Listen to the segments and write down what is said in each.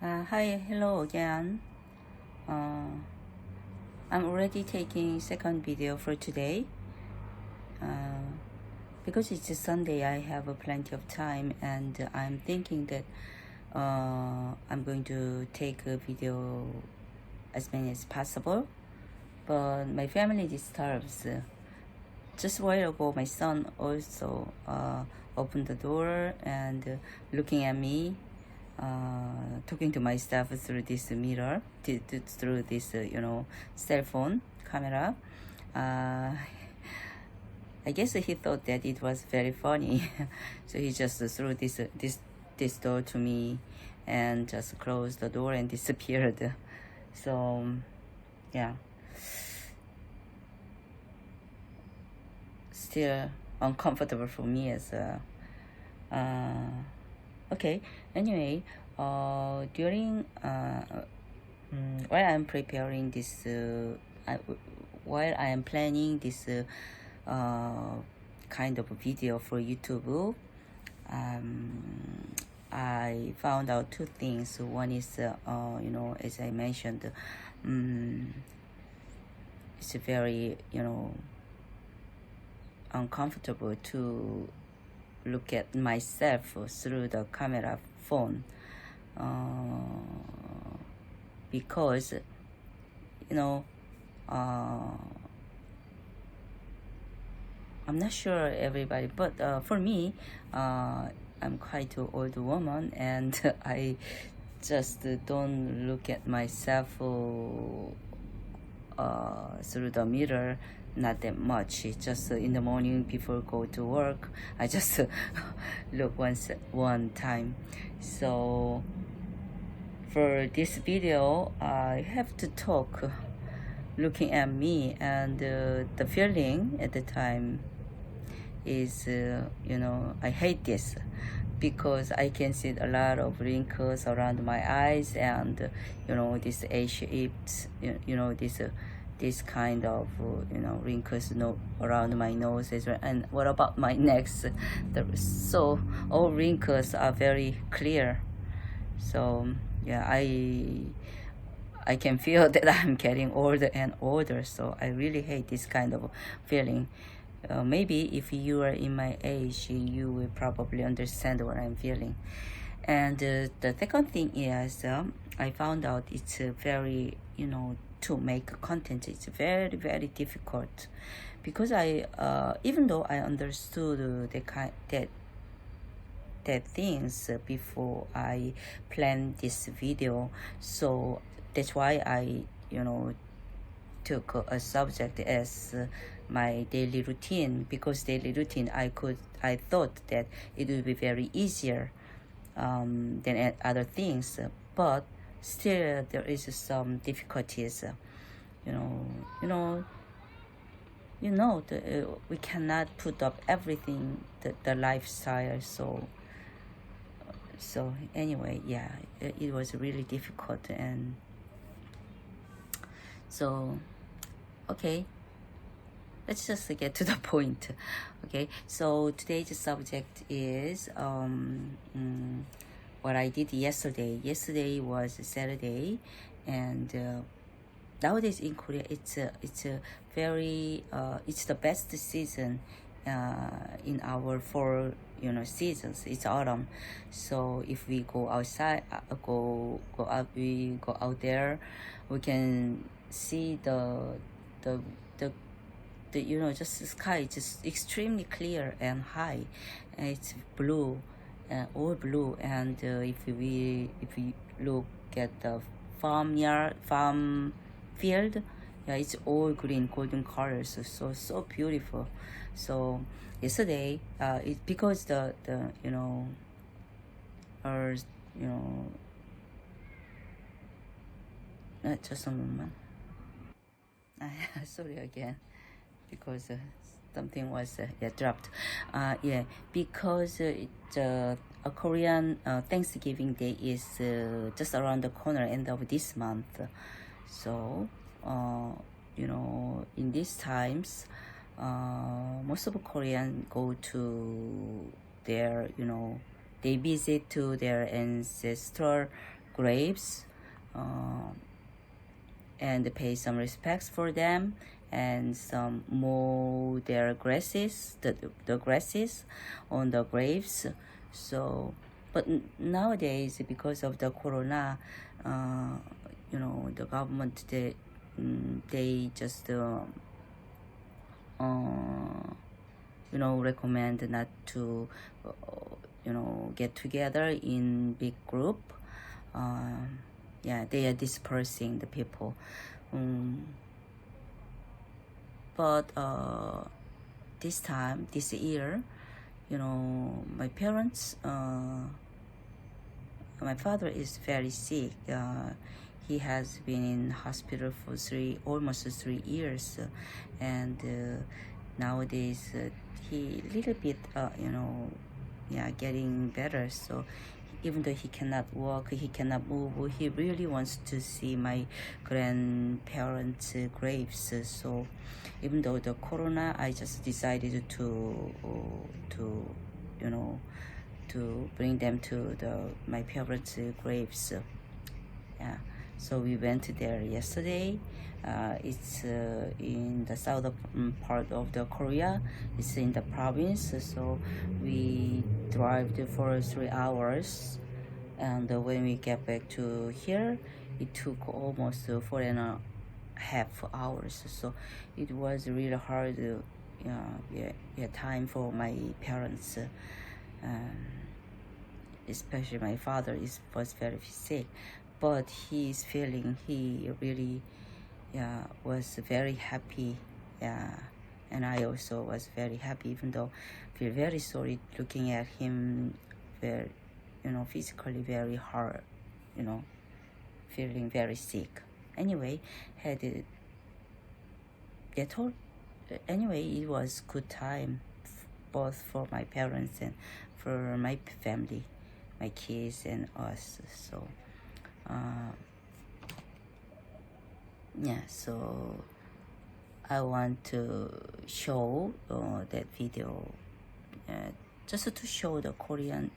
Hi, hello again. I'm already taking second video for today. Because it's a Sunday, I have plenty of time, and I'm thinking that I'm going to take a video as many as possible. But my family disturbs. Just a while ago, my son also opened the door and looking at me. Talking to myself through this mirror, through this cell phone camera. I guess he thought that it was very funny, so he just threw this door to me and just closed the door and disappeared. So yeah, still uncomfortable for me as okay. Anyway, during while I'm preparing this, while I am planning this kind of video for YouTube, I found out two things. One is, as I mentioned, it's very, uncomfortable to look at myself through the camera phone, because I'm not sure everybody, but for me, I'm quite an old woman, and I just don't look at myself through the mirror not that much. Just in the morning before go to work, I just look one time. So for this video, I have to talk looking at me, and the feeling at the time is I hate this, because I can see a lot of wrinkles around my eyes, and this A-shaped, this kind of wrinkles around my nose as well. And what about my neck? So all wrinkles are very clear. So yeah, I can feel that I'm getting older and older. So I really hate this kind of feeling. Maybe if you are in my age, you will probably understand what I'm feeling. And the second thing is, I found out it's very to make content, it's very, very difficult, because I even though I understood that things before I planned this video, so that's why I took a subject as my daily routine, because daily routine I thought that it would be very easier than other things, but still there is some difficulties. We cannot put up everything, the lifestyle. So anyway, yeah, it was really difficult. And so okay, let's just get to the point. Okay, so today's subject is what I did yesterday. Yesterday was Saturday, and nowadays in Korea, it's a very it's the best season in our four seasons. It's autumn, so if we go outside, we go out there, we can see the just the sky just extremely clear and high, and it's blue, all blue. And if we look at the farm field, yeah, it's all green, golden colors, so beautiful. So yesterday, because the earth, just a moment. Sorry again, because something was dropped. Because a Korean Thanksgiving Day is just around the corner, end of this month. So in these times, most of Koreans go to their, they visit to their ancestor graves and pay some respects for them, and some mow their grasses, the grasses on the graves. So, but nowadays, because of the corona, the government they just recommend not to get together in big group. They are dispersing the people. But this year, my parents, my father is very sick. He has been in hospital for almost 3 years, and nowadays he little bit, getting better. So even though he cannot walk, he cannot move, he really wants to see my grandparents' graves. So even though the corona, I just decided to bring them to my parents' graves. So we went there yesterday. It's in the southern part of the Korea. It's in the province. So we drive for 3 hours, and when we get back to here, it took almost 4.5 hours. So it was really hard time for my parents. Especially my father was very sick, but he really was very happy. And I also was very happy, even though I feel very sorry looking at him very, physically very hard, feeling very sick. Anyway, it was good time both for my parents and for my family, my kids and us. So so I want to show that video just to show the Korean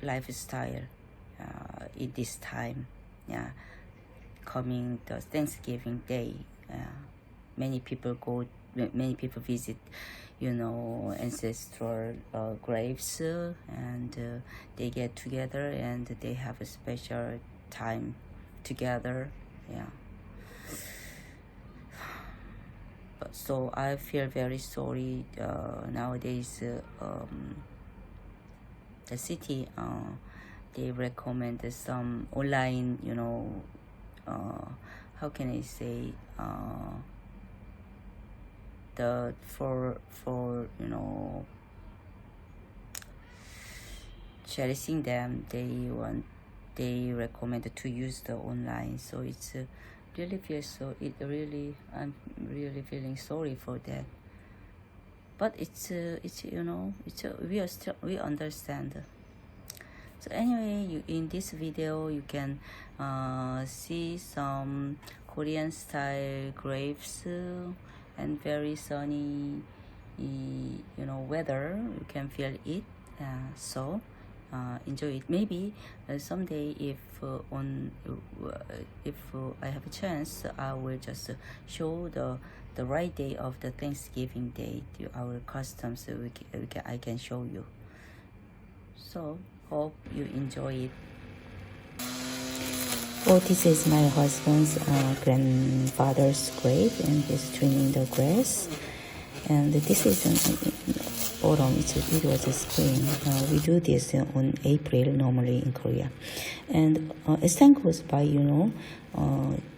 lifestyle in this time. Coming the Thanksgiving Day, many people visit ancestral graves, and they get together and they have a special time together. So I feel very sorry nowadays. The city they recommend some online, how can I say, for cherishing them, they recommend to use the online. So it's really I'm really feeling sorry for that. But we understand. So anyway, in this video you can see some Korean style graves and very sunny weather. You can feel it. So enjoy it. Maybe someday if I have a chance, I will just show the right day of the Thanksgiving Day, our customs. I can show you. So hope you enjoy it. Oh, this is my husband's grandfather's grave, and he's trimming the grass. And this is autumn. It was a spring. We do this on April normally in Korea. And as time goes by,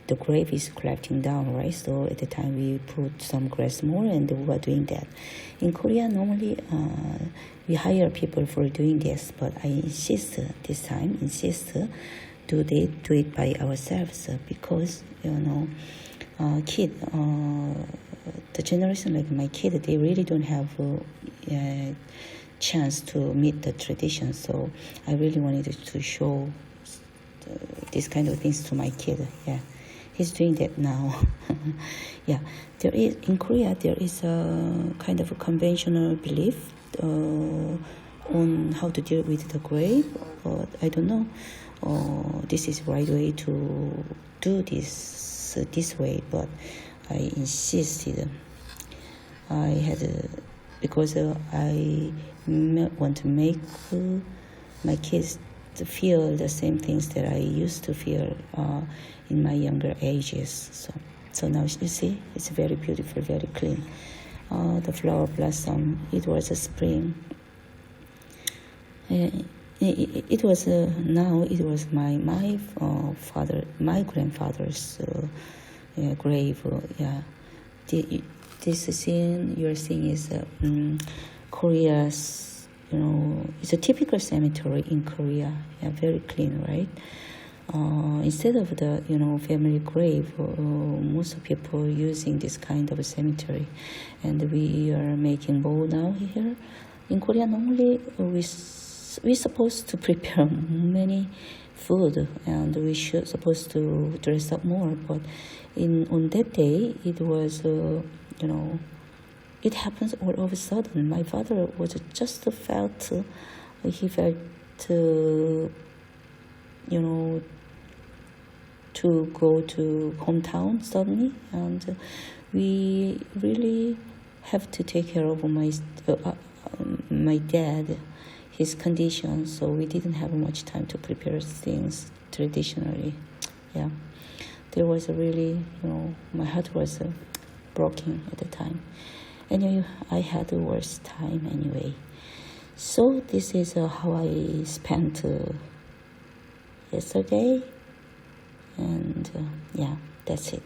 the grave is collecting down, right? So at the time we put some grass more, and we are doing that. In Korea, normally we hire people for doing this, but I insist do it by ourselves, because the generation like my kid, they really don't have a chance to meet the tradition. So I really wanted to show these kind of things to my kid. He's doing that now. In Korea there is a kind of a conventional belief on how to deal with the grave, but I don't know. This is the right way to do this way, but I insisted. Because I want to make my kids to feel the same things that I used to feel in my younger ages. So now you see, it's very beautiful, very clean. The flower blossom. It was a spring. It was my grandfather's grave. This scene you're seeing is Korea's. It's a typical cemetery in Korea. Yeah, very clean, right? Instead of the family grave, most people using this kind of cemetery, and we are making bowl now here. In Korea, normally we supposed to prepare many food, and we supposed to dress up more. But on that day, it was it happens all of a sudden. My father was just felt to go to hometown suddenly, and we really have to take care of my dad, his condition, so we didn't have much time to prepare things traditionally. Yeah, there was my heart was broken at the time. Anyway, I had the worst time anyway. So this is how I spent yesterday, and yeah, that's it.